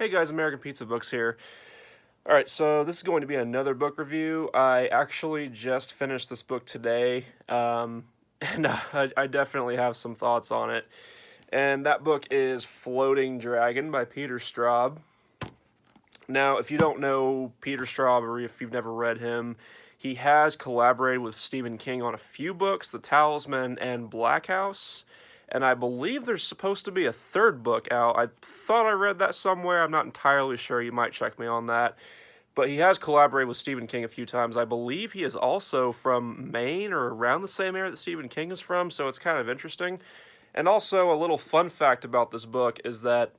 Hey guys, American Pizza Books here. Alright, so this is going to be another book review. I actually just finished this book today, and I definitely have some thoughts on it. And that book is Floating Dragon by Peter Straub. Now, if you don't know Peter Straub, or if you've never read him, he has collaborated with Stephen King on a few books, The Talisman and Black House. And I believe there's supposed to be a third book out. I thought I read that somewhere. I'm not entirely sure. You might check me on that. But he has collaborated with Stephen King a few times. I believe he is also from Maine or around the same area that Stephen King is from, so it's kind of interesting. And also, a little fun fact about this book is that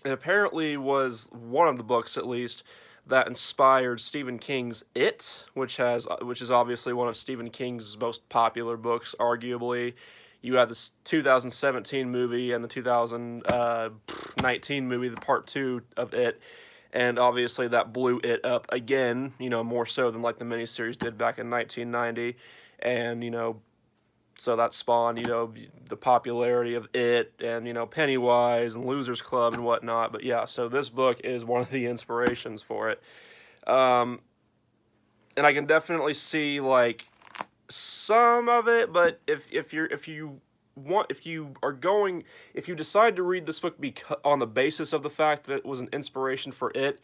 it apparently was one of the books, at least, that inspired Stephen King's It, which is obviously one of Stephen King's most popular books, arguably. You had this 2017 movie and the 2019 movie, the part two of It, and obviously that blew It up again, more so than like the miniseries did back in 1990, and, so that spawned, the popularity of It and, Pennywise and Losers Club and whatnot. But yeah, so this book is one of the inspirations for it. And I can definitely see, like, some of it, but if you decide to read this book on the basis of the fact that it was an inspiration for It,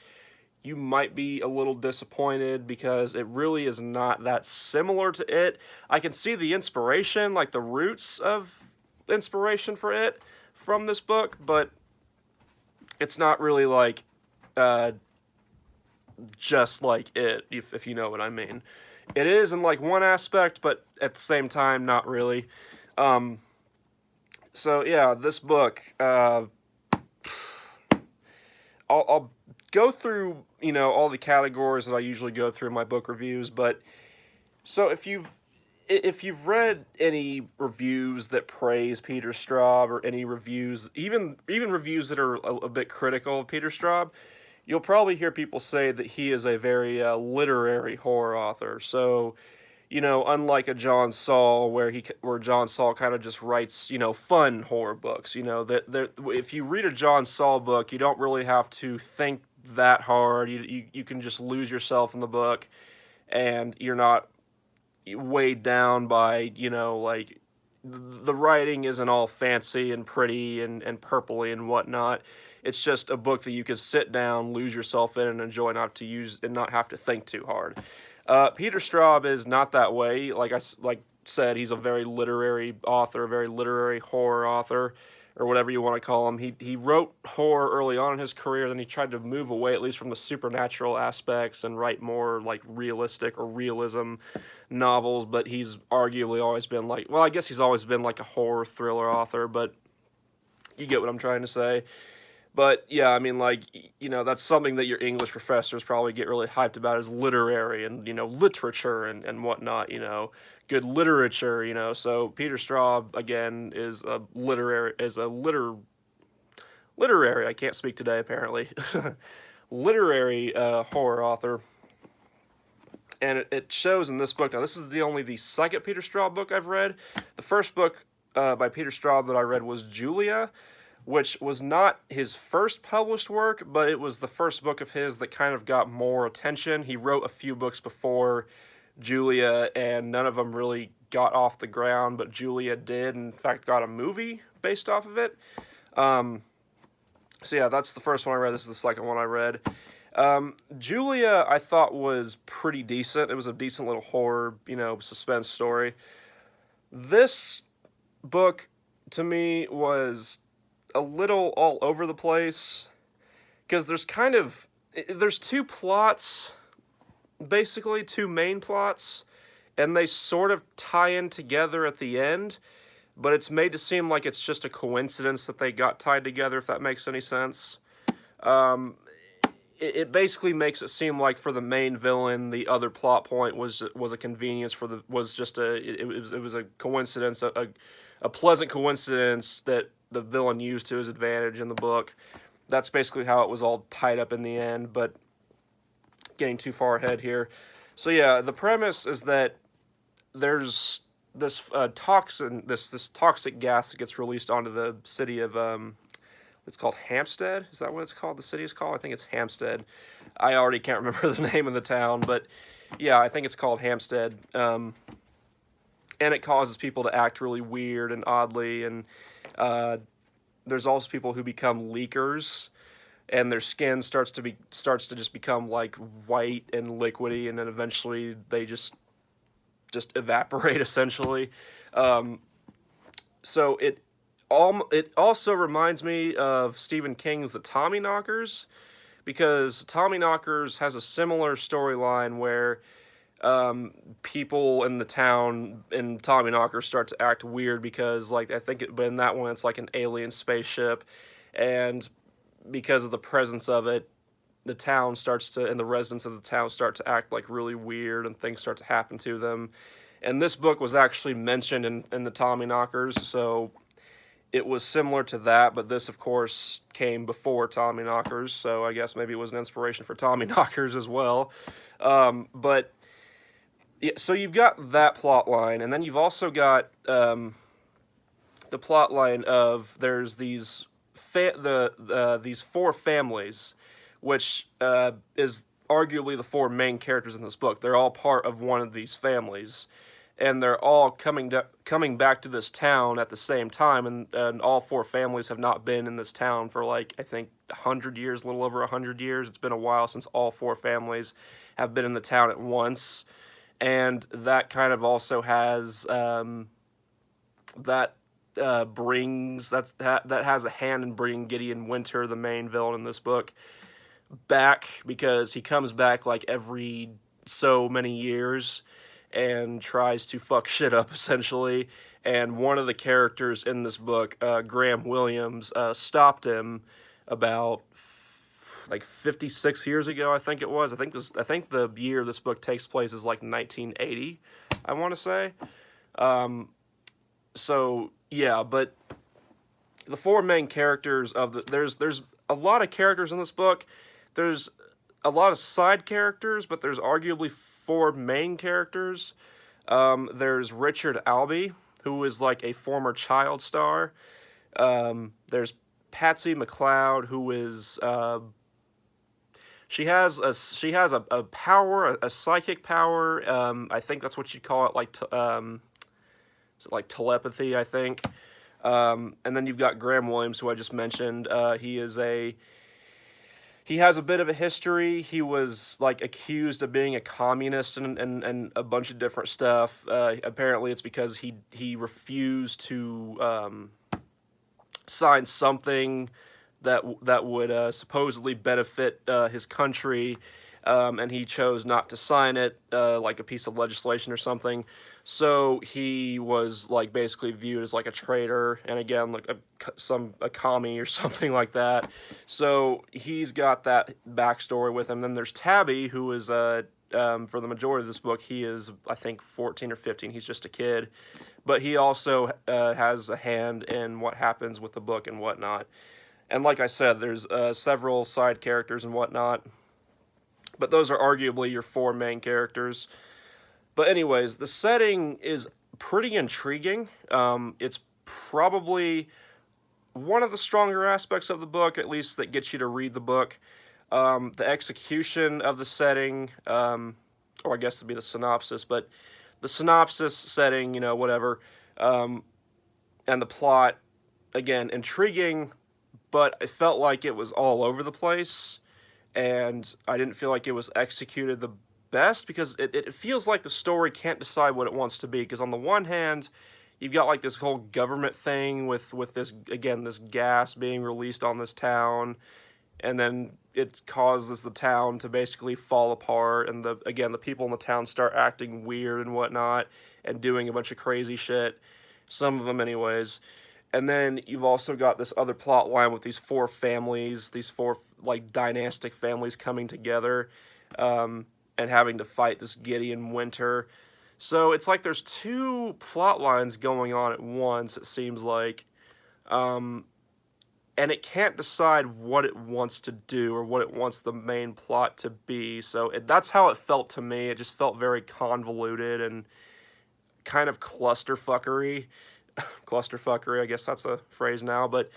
you might be a little disappointed because it really is not that similar to It. I can see the inspiration, like the roots of inspiration for It from this book, but it's not really like just like It, if you know what I mean. It is in like one aspect, but at the same time, not really. So yeah, this book, I'll go through, all the categories that I usually go through in my book reviews, but so if you've read any reviews that praise Peter Straub, or any reviews, even reviews that are a bit critical of Peter Straub, you'll probably hear people say that he is a very literary horror author. So, unlike a John Saul, where John Saul kind of just writes, fun horror books. That if you read a John Saul book, you don't really have to think that hard. You can just lose yourself in the book, and you're not weighed down by, like, the writing isn't all fancy and pretty and purpley and whatnot. It's just a book that you can sit down, lose yourself in, and enjoy, not have to think too hard. Peter Straub is not that way. Like I said, he's a very literary author, a very literary horror author, or whatever you want to call him. He wrote horror early on in his career, then he tried to move away, at least from the supernatural aspects, and write more like realistic or realism novels. But he's arguably always been I guess he's always been like a horror thriller author, but you get what I'm trying to say. But yeah, I mean, that's something that your English professors probably get really hyped about, is literary and, literature and whatnot, good literature. So Peter Straub, again, is literary, I can't speak today, apparently, literary horror author. And it shows in this book. Now, this is the second Peter Straub book I've read. The first book by Peter Straub that I read was Julia, which was not his first published work, but it was the first book of his that kind of got more attention. He wrote a few books before Julia, and none of them really got off the ground, but Julia did. In fact, got a movie based off of it. So yeah, that's the first one I read. This is the second one I read. Julia, I thought, was pretty decent. It was a decent little horror, suspense story. This book, to me, was a little all over the place, because there's two plots, basically two main plots, and they sort of tie in together at the end, but it's made to seem like it's just a coincidence that they got tied together, if that makes any sense. It basically makes it seem like for the main villain, the other plot point was a convenience it was a coincidence, a pleasant coincidence that the villain used to his advantage in the book. That's basically how it was all tied up in the end, but getting too far ahead here. So yeah, the premise is that there's this toxin, this toxic gas that gets released onto the city of, It's called Hampstead. Is that what it's called? The city is called? I think it's Hampstead. I already can't remember the name of the town, but yeah, I think it's called Hampstead. And it causes people to act really weird and oddly, and there's also people who become leakers, and their skin starts to just become like white and liquidy, and then eventually they just evaporate essentially. Um, so it also reminds me of Stephen King's The Tommyknockers, because Tommyknockers has a similar storyline where people in the town in Tommyknockers start to act weird because, like, but in that one it's like an alien spaceship, and because of the presence of it, the town starts to, and the residents of the town start to act like really weird, and things start to happen to them. And this book was actually mentioned in the Tommyknockers, so it was similar to that, but this, of course, came before Tommyknockers, so I guess maybe it was an inspiration for Tommyknockers as well. But yeah, so you've got that plot line, and then you've also got the plot line of there's these four families, which is arguably the four main characters in this book. They're all part of one of these families, and they're all coming back to this town at the same time, and all four families have not been in this town for, like, I think 100 years, a little over 100 years. It's been a while since all four families have been in the town at once, and that kind of also has that has a hand in bringing Gideon Winter, the main villain in this book, back, because he comes back like every so many years and tries to fuck shit up essentially. And one of the characters in this book, Graham Williams, stopped him about like 56 years ago, I think it was. I think the year this book takes place is like 1980, I want to say. So yeah, but the four main characters of there's a lot of characters in this book. There's a lot of side characters, but there's arguably four main characters. There's Richard Albee, who is like a former child star. There's Patsy McLeod, who is she has a power, a psychic power. I think that's what you'd call it, like is it like telepathy, I think. And then you've got Graham Williams, who I just mentioned. He has a bit of a history. He was like accused of being a communist and a bunch of different stuff. Apparently, it's because he refused to sign something that would supposedly benefit his country, and he chose not to sign it, like a piece of legislation or something. So he was like basically viewed as like a traitor, and again like a commie or something like that. So he's got that backstory with him. Then there's Tabby, who is for the majority of this book, he is, I think, 14 or 15. He's just a kid, but he also has a hand in what happens with the book and whatnot. And like I said, there's several side characters and whatnot, but those are arguably your four main characters. But anyways, the setting is pretty intriguing. It's probably one of the stronger aspects of the book, at least that gets you to read the book. The execution of the setting, or I guess it'd be the synopsis, but the synopsis, setting, whatever, and the plot, again, intriguing, but I felt like it was all over the place, and I didn't feel like it was executed the best, because it feels like the story can't decide what it wants to be, because on the one hand, you've got like this whole government thing with this, again, this gas being released on this town, and then it causes the town to basically fall apart, and the people in the town start acting weird and whatnot, and doing a bunch of crazy shit, some of them anyways. And then you've also got this other plot line with these four families, these four like dynastic families coming together, and having to fight this Gideon Winter. So it's like there's two plot lines going on at once, it seems like. And it can't decide what it wants to do or what it wants the main plot to be. So that's how it felt to me. It just felt very convoluted and kind of clusterfuckery. Clusterfuckery, I guess that's a phrase now. But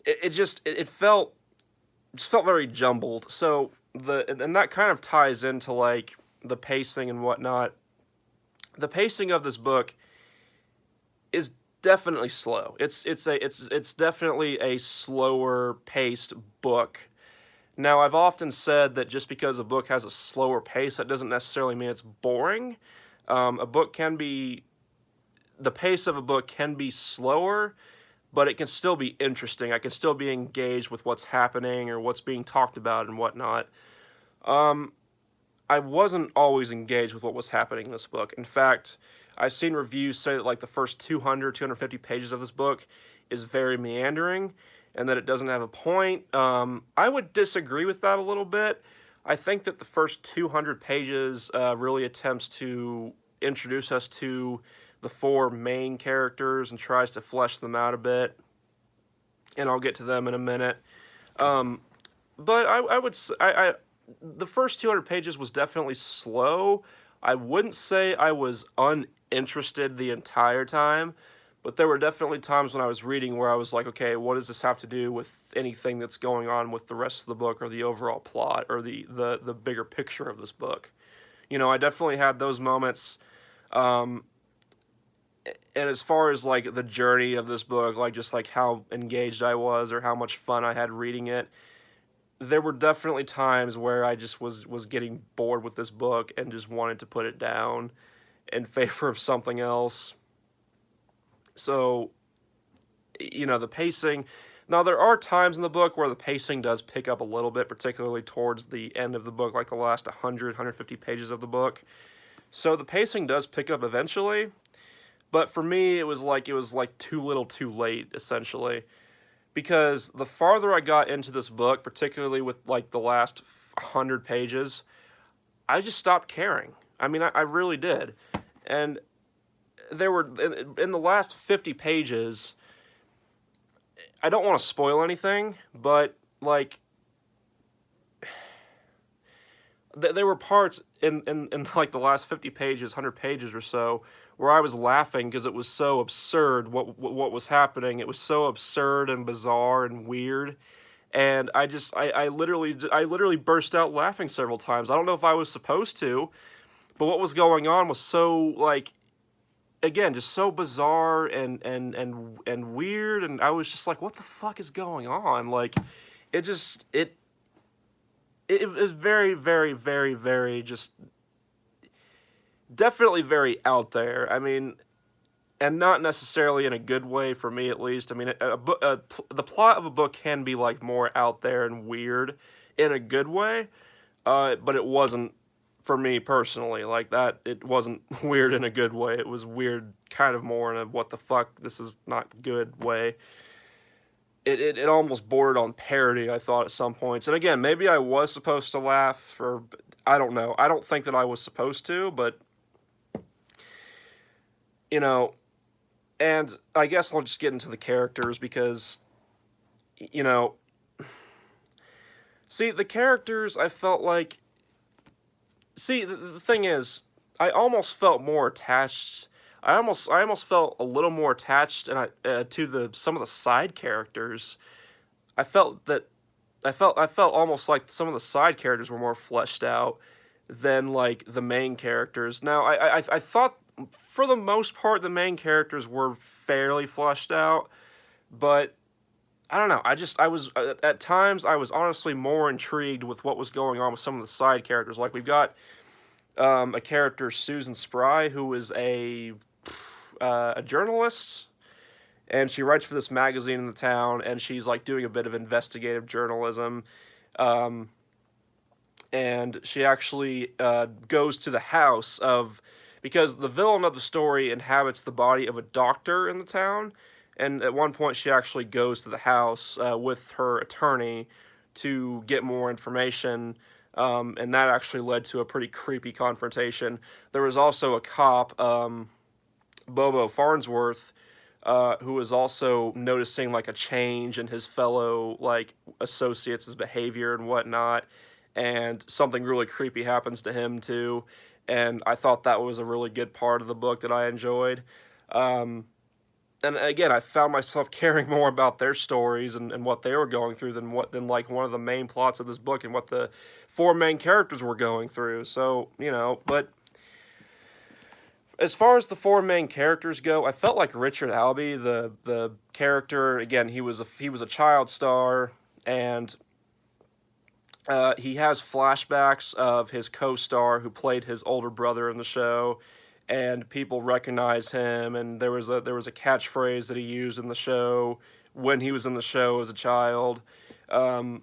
it felt very jumbled. So and that kind of ties into like the pacing and whatnot. The pacing of this book is definitely slow. It's definitely a slower paced book. Now, I've often said that just because a book has a slower pace, that doesn't necessarily mean it's boring. A book can be The pace of a book can be slower, but it can still be interesting. I can still be engaged with what's happening or what's being talked about and whatnot. Um, I wasn't always engaged with what was happening in this book. In fact, I've seen reviews say that like the first 200, 250 pages of this book is very meandering and that it doesn't have a point. I would disagree with that a little bit. I think that the first 200 pages really attempts to introduce us to the four main characters and tries to flesh them out a bit. And I'll get to them in a minute. Um, but I would the first 200 pages was definitely slow. I wouldn't say I was uninterested the entire time, but there were definitely times when I was reading where I was like, okay, what does this have to do with anything that's going on with the rest of the book or the overall plot or the bigger picture of this book? You know, I definitely had those moments. Um, and as far as like the journey of this book, like just like how engaged I was or how much fun I had reading it, there were definitely times where I just was getting bored with this book and just wanted to put it down in favor of something else. So, you know, the pacing. Now, there are times in the book where the pacing does pick up a little bit, particularly towards the end of the book, like the last 100, 150 pages of the book. So the pacing does pick up eventually, but for me, it was like too little too late, essentially. Because the farther I got into this book, particularly with like the last 100 pages, I just stopped caring. I mean, I really did. And there were, in the last 50 pages, I don't want to spoil anything, but like, there were parts in like the last 50 pages, 100 pages or so, where I was laughing because it was so absurd what was happening. It was so absurd and bizarre and weird. And I literally burst out laughing several times. I don't know if I was supposed to, but what was going on was so like again just so bizarre and weird, and I was just like, what the fuck is going on? Like, it just it was very very very very just definitely very out there. I mean, and not necessarily in a good way for me, at least. I mean, the plot of a book can be like more out there and weird in a good way, but it wasn't for me personally. Like that, it wasn't weird in a good way. It was weird, kind of more in a what the fuck, this is not good way. It almost bordered on parody, I thought, at some points. And again, maybe I was supposed to laugh, or I don't know. I don't think that I was supposed to, but you know, and I guess I'll just get into the characters because, you know, see, the characters, I felt like, see, the thing is, I almost felt more attached. I almost felt a little more attached, and to the some of the side characters. I felt that, I felt almost like some of the side characters were more fleshed out than like the main characters. Now, I thought for the most part the main characters were fairly fleshed out, but I don't know. I was at times I was honestly more intrigued with what was going on with some of the side characters. Like we've got a character, Susan Spry, who is a journalist, and she writes for this magazine in the town, and she's like doing a bit of investigative journalism. Um, and she actually goes to the house of, because the villain of the story inhabits the body of a doctor in the town, and at one point she actually goes to the house with her attorney to get more information, and that actually led to a pretty creepy confrontation. There was also a cop, Bobo Farnsworth, who was also noticing like a change in his fellow like associates' behavior and whatnot, and something really creepy happens to him too. And I thought that was a really good part of the book that I enjoyed. Um, and again, I found myself caring more about their stories and what they were going through than like one of the main plots of this book and what the four main characters were going through. So, but as far as the four main characters go, I felt like Richard Albee, the character, again, he was a child star, and he has flashbacks of his co-star who played his older brother in the show, and people recognize him. And there was a catchphrase that he used in the show when he was in the show as a child. Um,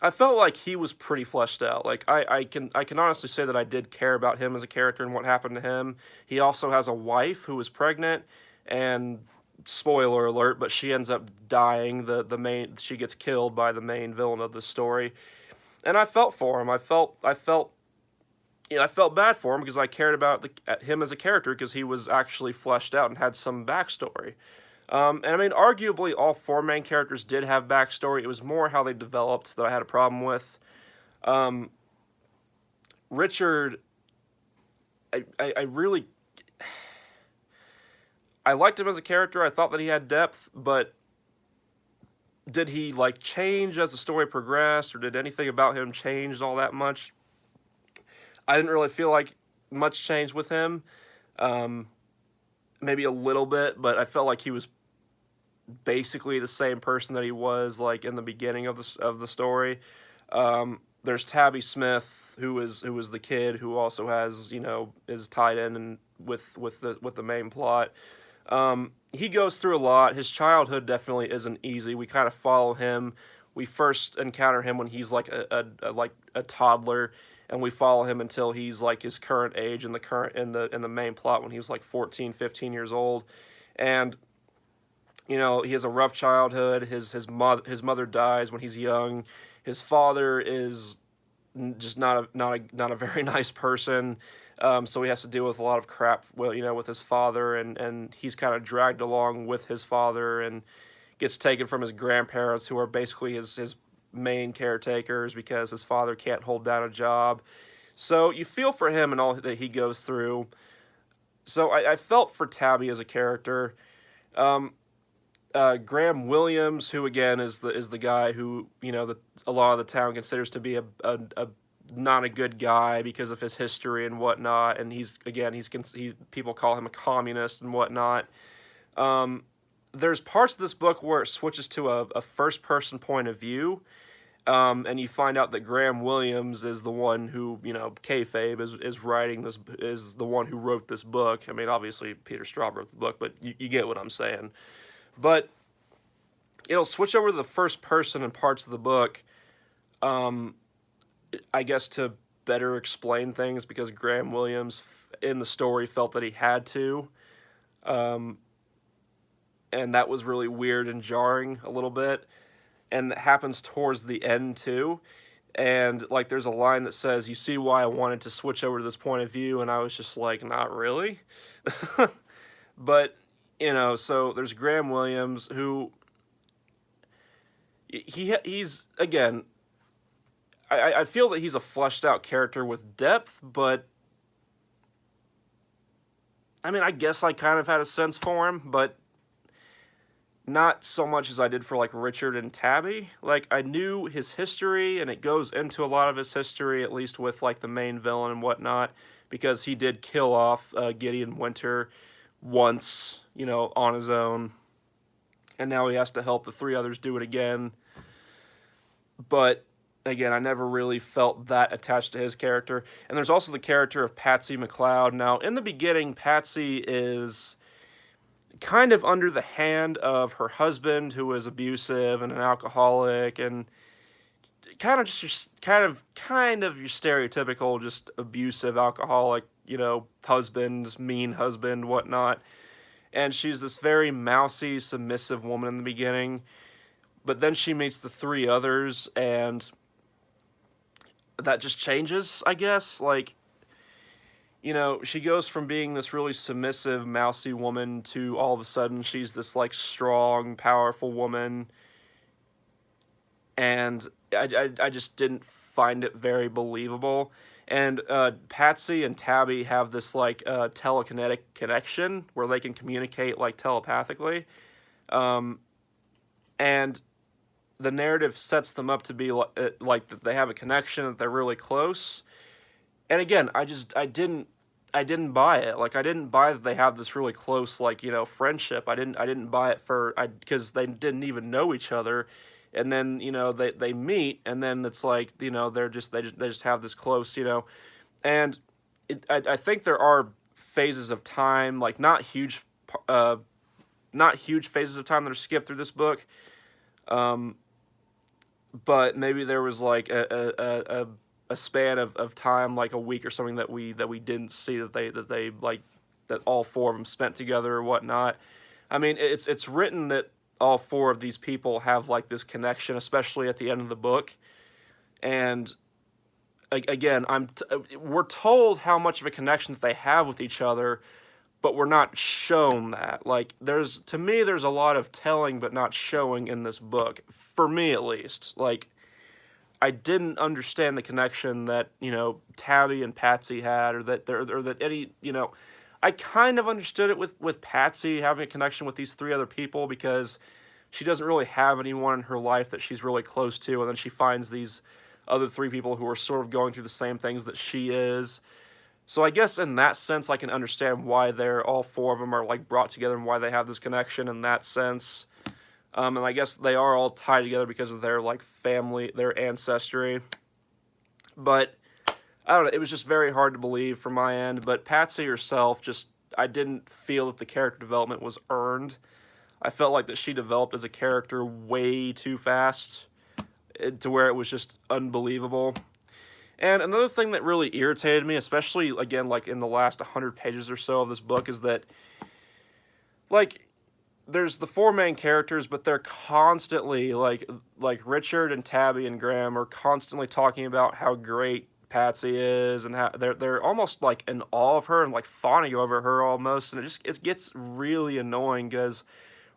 I felt like he was pretty fleshed out. Like I can honestly say that I did care about him as a character and what happened to him. He also has a wife who was pregnant, and spoiler alert, but she ends up dying. The main She gets killed by the main villain of the story, and I felt for him. I felt bad for him because I cared about him as a character because he was actually fleshed out and had some backstory. And I mean, arguably, all four main characters did have backstory. It was more how they developed that I had a problem with. Um, Richard, I really, I liked him as a character. I thought that he had depth, but did he like change as the story progressed, or did anything about him change all that much? I didn't really feel like much changed with him. Um, Maybe a little bit, but I felt like he was basically the same person that he was like in the beginning of the story. There's Tabby Smith, who is the kid who also has is tied in and with the main plot. He goes through a lot. His childhood definitely isn't easy. We kind of follow him. We first encounter him when he's like a toddler, and we follow him until he's like his current age in the main plot when he was like 14, 15 years old. And he has a rough childhood. His mother dies when he's young. His father is just not a very nice person. So he has to deal with a lot of crap, well, with his father, and he's kind of dragged along with his father and gets taken from his grandparents, who are basically his main caretakers because his father can't hold down a job. So you feel for him and all that he goes through. So I felt for Tabby as a character. Um, Graham Williams, who again is the guy who a lot of the town considers to be a not a good guy because of his history and whatnot, and people call him a communist and whatnot. There's parts of this book where it switches to a first person point of view, and you find out that Graham Williams is the one who kayfabe is writing this, is the one who wrote this book. I mean, obviously Peter Straub wrote the book, but you get what I'm saying. But it'll switch over to the first person in parts of the book, I guess to better explain things because Graham Williams in the story felt that he had to. Um, and that was really weird and jarring a little bit. And it happens towards the end too. And like there's a line that says, "You see why I wanted to switch over to this point of view," and I was just like, not really. But so there's Graham Williams, who he's again, I feel that he's a fleshed out character with depth, but I mean, I guess I kind of had a sense for him, but not so much as I did for like Richard and Tabby. Like I knew his history, and it goes into a lot of his history, at least with like the main villain and whatnot, because he did kill off Gideon Winter once, on his own, and now he has to help the three others do it again. But again, I never really felt that attached to his character. And there's also the character of Patsy McLeod. Now, in the beginning, Patsy is kind of under the hand of her husband, who is abusive and an alcoholic, and kind of your stereotypical just abusive alcoholic, husband, mean husband, whatnot. And she's this very mousy, submissive woman in the beginning. But then she meets the three others, and that just changes, I guess. Like, she goes from being this really submissive, mousy woman to all of a sudden she's this, like, strong, powerful woman. And I just didn't find it very believable. And Patsy and Tabby have this like telekinetic connection where they can communicate like telepathically, um, and the narrative sets them up to be like that they have a connection, that they're really close. And again, I didn't buy it. Like I didn't buy that they have this really close like friendship. I didn't buy it because they didn't even know each other, and then they meet, and then it's like they just have this close and I think there are phases of time, like uh not huge phases of time that are skipped through this book. Um, but maybe there was like a span of time, like a week or something, that we didn't see, that they like that all four of them spent together or whatnot. I mean, it's written that all four of these people have like this connection, especially at the end of the book. And again, we're told how much of a connection that they have with each other, but we're not shown that. Like to me there's a lot of telling but not showing in this book, for me at least. Like I didn't understand the connection that Tabby and Patsy had, or that any I kind of understood it with Patsy having a connection with these three other people, because she doesn't really have anyone in her life that she's really close to, and then she finds these other three people who are sort of going through the same things that she is. So I guess in that sense I can understand why they're all four of them are like brought together, and why they have this connection in that sense. And I guess they are all tied together because of their like family, their ancestry. But I don't know, it was just very hard to believe from my end. But Patsy herself, I didn't feel that the character development was earned. I felt like that she developed as a character way too fast, to where it was just unbelievable. And another thing that really irritated me, especially again like in the last 100 pages or so of this book, is that like there's the four main characters, but they're constantly like Richard and Tabby and Graham are constantly talking about how great Patsy is, and how they're almost like in awe of her and like fawning over her almost, and it gets really annoying because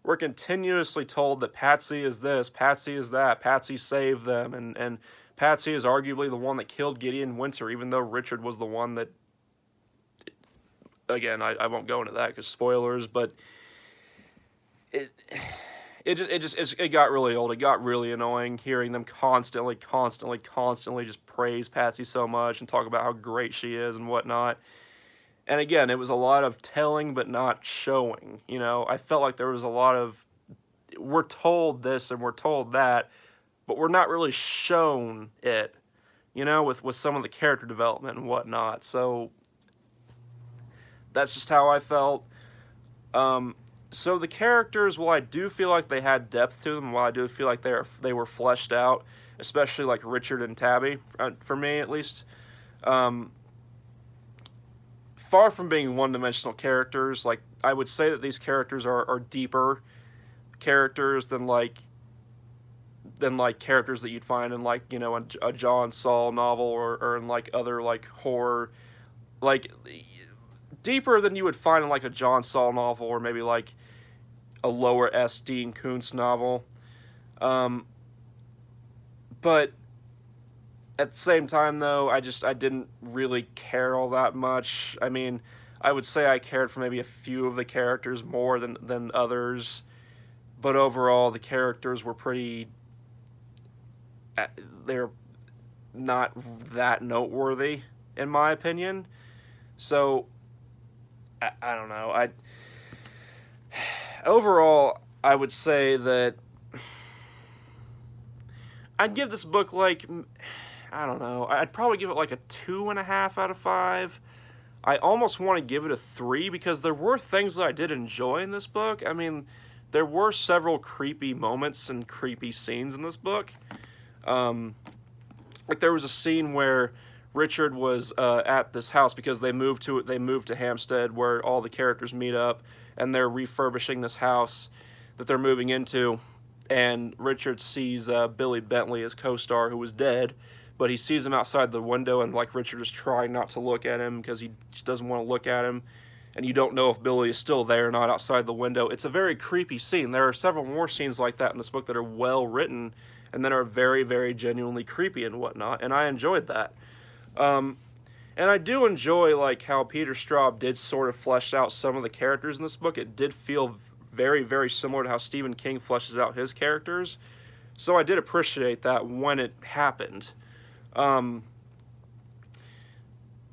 we're continuously told that Patsy is this, Patsy is that, Patsy saved them, and Patsy is arguably the one that killed Gideon Winter, even though Richard was the one that. Again, I won't go into that because spoilers, but it it got really old. It got really annoying hearing them constantly just praise Patsy so much and talk about how great she is and whatnot. And again, it was a lot of telling but not showing. I felt like there was a lot of, we're told this and we're told that, but we're not really shown it. With some of the character development and whatnot. So that's just how I felt. So the characters, while I do feel like they had depth to them, while I do feel like they were fleshed out, especially like Richard and Tabby, for me at least, far from being one-dimensional characters. Like I would say that these characters are deeper characters than characters that you'd find in like a John Saul novel, or in like other like horror, like deeper than you would find in like a John Saul novel, or maybe like a lower S Dean Koontz novel. But at the same time though, I didn't really care all that much. I mean, I would say I cared for maybe a few of the characters more than others, but overall the characters were pretty, they're not that noteworthy in my opinion. So I don't know. Overall, I would say that I'd give this book like, I don't know, I'd probably give it like a 2.5 out of 5. I almost want to give it a 3 because there were things that I did enjoy in this book. I mean, there were several creepy moments and creepy scenes in this book. Like there was a scene where Richard was at this house because they moved to Hampstead, where all the characters meet up, and they're refurbishing this house that they're moving into. And Richard sees Billy Bentley, his co-star, who was dead, but he sees him outside the window, and like Richard is trying not to look at him because he just doesn't want to look at him, and you don't know if Billy is still there or not outside the window. It's a very creepy scene. There are several more scenes like that in this book that are well written and that are very, very genuinely creepy and whatnot, and I enjoyed that. And I do enjoy like how Peter Straub did sort of flesh out some of the characters in this book. It did feel very, very similar to how Stephen King fleshes out his characters. So I did appreciate that when it happened. Um,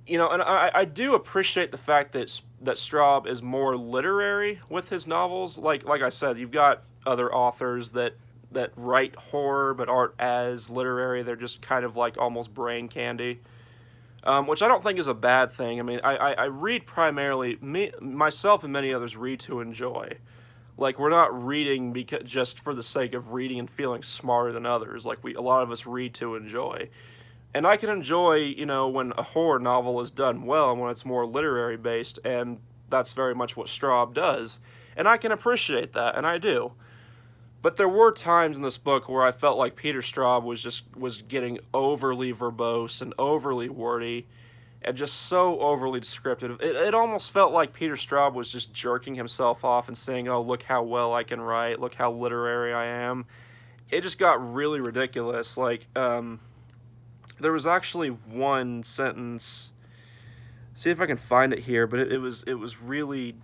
and I do appreciate the fact that Straub is more literary with his novels. Like I said, you've got other authors that write horror but aren't as literary. They're just kind of like almost brain candy, which I don't think is a bad thing. I mean, I read primarily, myself and many others read to enjoy. Like, we're not reading just for the sake of reading and feeling smarter than others. Like, a lot of us read to enjoy. And I can enjoy, when a horror novel is done well and when it's more literary based, and that's very much what Straub does. And I can appreciate that, and I do. But there were times in this book where I felt like Peter Straub was getting overly verbose and overly wordy and just so overly descriptive. It almost felt like Peter Straub was just jerking himself off and saying, "Oh, look how well I can write, look how literary I am." It just got really ridiculous. Like, there was actually one sentence. See if I can find it here, but it was really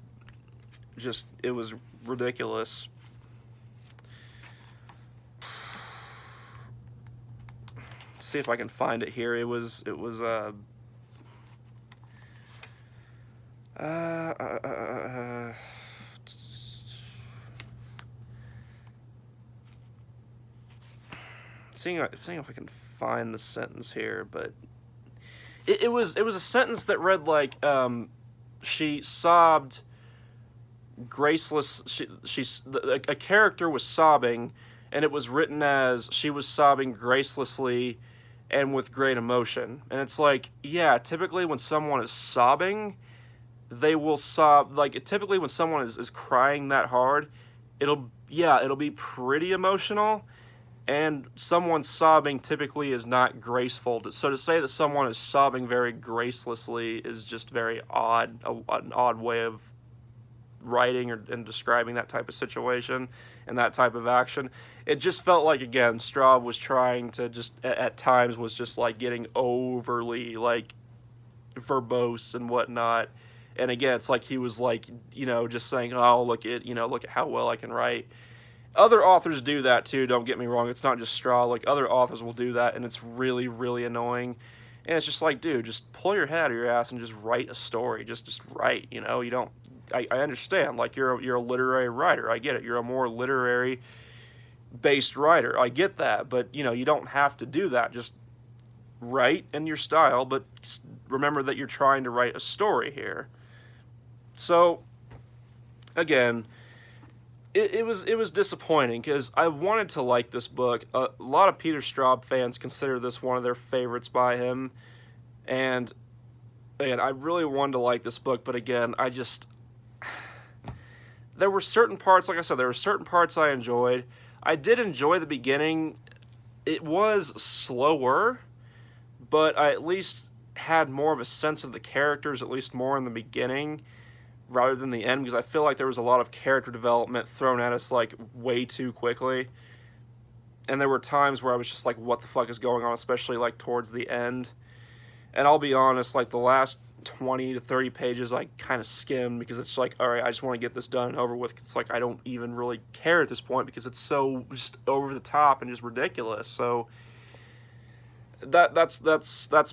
just, it was ridiculous. See if I can find it here. It was seeing if I can find the sentence here, but it was a sentence that read like, she sobbed graceless. A character was sobbing, and it was written as she was sobbing gracelessly and with great emotion. And it's like, yeah, typically when someone is sobbing, they will sob. Like, typically when someone is crying that hard, it'll be pretty emotional. And someone sobbing typically is not graceful. So to say that someone is sobbing very gracelessly is just very odd, an odd way of writing and describing that type of situation and that type of action. It just felt like, again, Straub was trying to just, at times, was just like getting overly like verbose and whatnot. And again, it's like he was like, just saying, "Oh, look at how well I can write." Other authors do that too, don't get me wrong. It's not just Straub. Like, other authors will do that, and it's really, really annoying. And it's just like, dude, just pull your head out of your ass and just write a story. Just write, you don't... I understand. Like, you're a literary writer. I get it. You're a more literary-based writer. I get that. But, you don't have to do that. Just write in your style, but remember that you're trying to write a story here. So, again... It was disappointing because I wanted to like this book. A lot of Peter Straub fans consider this one of their favorites by him, and I really wanted to like this book. But again, there were certain parts, like I said, there were certain parts I enjoyed. I did enjoy the beginning. It was slower, but I at least had more of a sense of the characters, at least more in the beginning, rather than the end, because I feel like there was a lot of character development thrown at us like way too quickly. And there were times where I was just like, what the fuck is going on, especially like towards the end. And I'll be honest, like the last 20 to 30 pages I kind of skimmed because it's like, all right, I just want to get this done and over with. It's like I don't even really care at this point because it's so just over the top and just ridiculous. So that's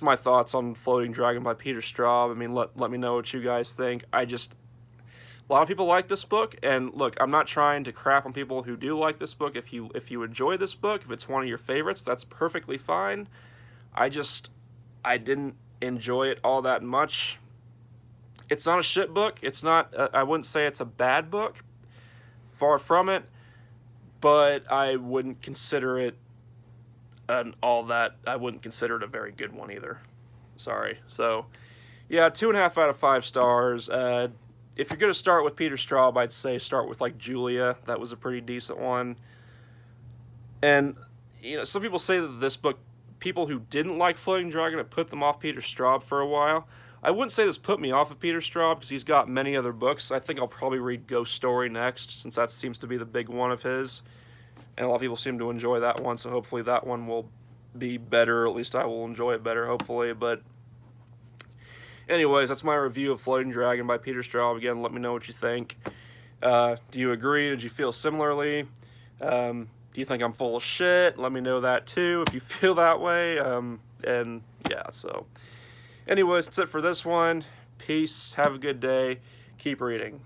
my thoughts on Floating Dragon by Peter Straub. I mean, let me know what you guys think. A lot of people like this book, and look, I'm not trying to crap on people who do like this book. If you enjoy this book, if it's one of your favorites, that's perfectly fine. I didn't enjoy it all that much. It's not a shit book. It's not. I wouldn't say it's a bad book. Far from it. But I wouldn't consider it I wouldn't consider it a very good one either. Sorry. So, yeah, 2.5 out of 5 stars. If you're going to start with Peter Straub, I'd say start with, like, Julia. That was a pretty decent one. And, some people say that this book, people who didn't like Floating Dragon, it put them off Peter Straub for a while. I wouldn't say this put me off of Peter Straub, because he's got many other books. I think I'll probably read Ghost Story next, since that seems to be the big one of his. And a lot of people seem to enjoy that one, so hopefully that one will be better. At least I will enjoy it better, hopefully. But Anyways, that's my review of Floating Dragon by Peter Straub. Again, let me know what you think. Do you agree? Did you feel similarly? Do you think I'm full of shit? Let me know that too if you feel that way. And yeah, so anyways, that's it for this one. Peace. Have a good day. Keep reading.